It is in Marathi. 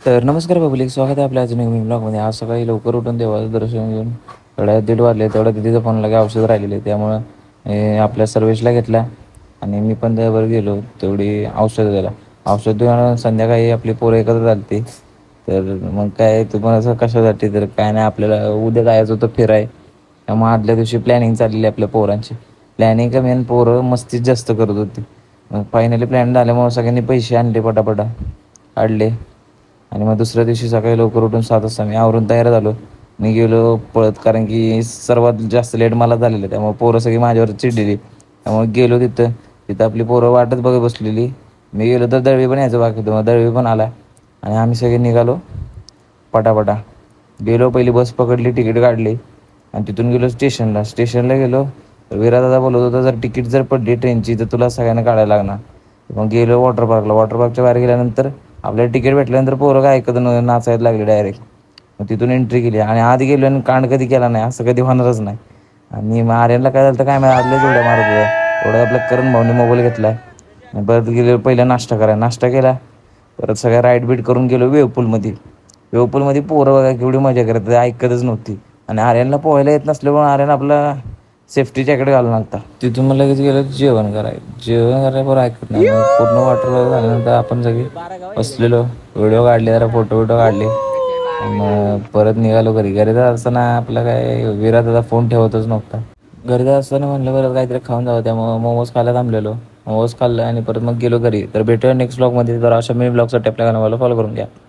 तर नमस्कार पब्लिक, स्वागत आहे आपल्या अजून एक नवीन ब्लॉगमध्ये. आज सकाळी लवकर उठून देवाचं दर्शन घेऊन एवढ्या 1:30 वाजले. तेवढ्या तिथं फोन लागे औषध राहिलेले, त्यामुळं आपल्या सर्वेशला घेतला आणि मी पण त्यावर गेलो तेवढी औषधं द्यायला. औषध देऊन संध्याकाळी आपली पोरं एकत्र झाली. तर मग काय तुम्हाला असं कशासाठी, तर काय नाही, आपल्याला उद्या जायचं होतं फिराय. त्यामुळे आदल्या दिवशी प्लॅनिंग चाललेली आपल्या पोरांची. प्लॅनिंग कमी आणि पोरं मस्तीच जास्त करत होती. मग फायनली प्लॅन झाल्यामुळे सगळ्यांनी पैसे आणले, पटापटा काढले. आणि मग दुसऱ्या दिवशी सकाळी लवकर उठून 7 वाजता मी आवरून तयार झालो. मी गेलो पळत, कारण की सर्वात जास्त लेट मला झालेलं, त्यामुळे पोरं सगळी माझ्यावर चिडलेली. त्यामुळे गेलो तिथं. तिथं आपली पोरं वाटच बघत बसलेली. मी गेलो तर दळवी पण यायचं बाकी होतं, मग दळवी पण आला आणि आम्ही सगळे निघालो पटापटा. गेलो, पहिली बस पकडली, तिकीट काढली आणि तिथून गेलो स्टेशनला गेलो. तर विरादादा बोलत होता, जर तिकीट जर पडली ट्रेनची तर तुला सगळ्यांना काढायला लागणार. मग गेलो वॉटर पार्कच्या बाहेर गेल्यानंतर आपल्याला तिकीट भेटल्यानंतर पोरं काय ऐकत नाचायला लागले डायरेक्ट. मग तिथून एंट्री केली आणि आत गेलो आणि कांड कधी केला नाही, असं कधी होणारच नाही. आणि मग आर्यनला काय झालं तर काय माहिती, आदल्याच उड्या मारत होता. एवढं आपल्या करण भाऊने मोबाईल घेतला आणि परत गेलो पहिला नाश्ता केला. परत सगळ्या राईड बीट करून गेलो वेवपूलमध्ये पोरं बघा केवढी मजा करत, ऐकतच नव्हती. आणि आर्यनला पोहायला येत नसल्यामुळे आर्यन आपला सेफ्टी जॅकेट घालून आलता. तिथून मला लगेच गेलं जेवण करायला बरं ऐकत नाही. मग पूर्ण वॉटर पार्क झाल्यानंतर आपण सगळे बसलेलो, व्हिडिओ काढले, जरा फोटो काढले. मग परत निघालो घरी जात असताना आपला काय विराट दादा फोन ठेवतच नव्हता. घरी जात असताना म्हणलं बरं काहीतरी खाऊन जावं, त्यामुळे मोमोज खायला थांबलेलो. मोमोज खाल्लं आणि परत मग गेलो घरी. तर भेटूया नेक्स्ट ब्लॉगमध्ये. तर अशा मी ब्लॉगसाठी आपल्या चॅनलला फॉलो करून घ्या.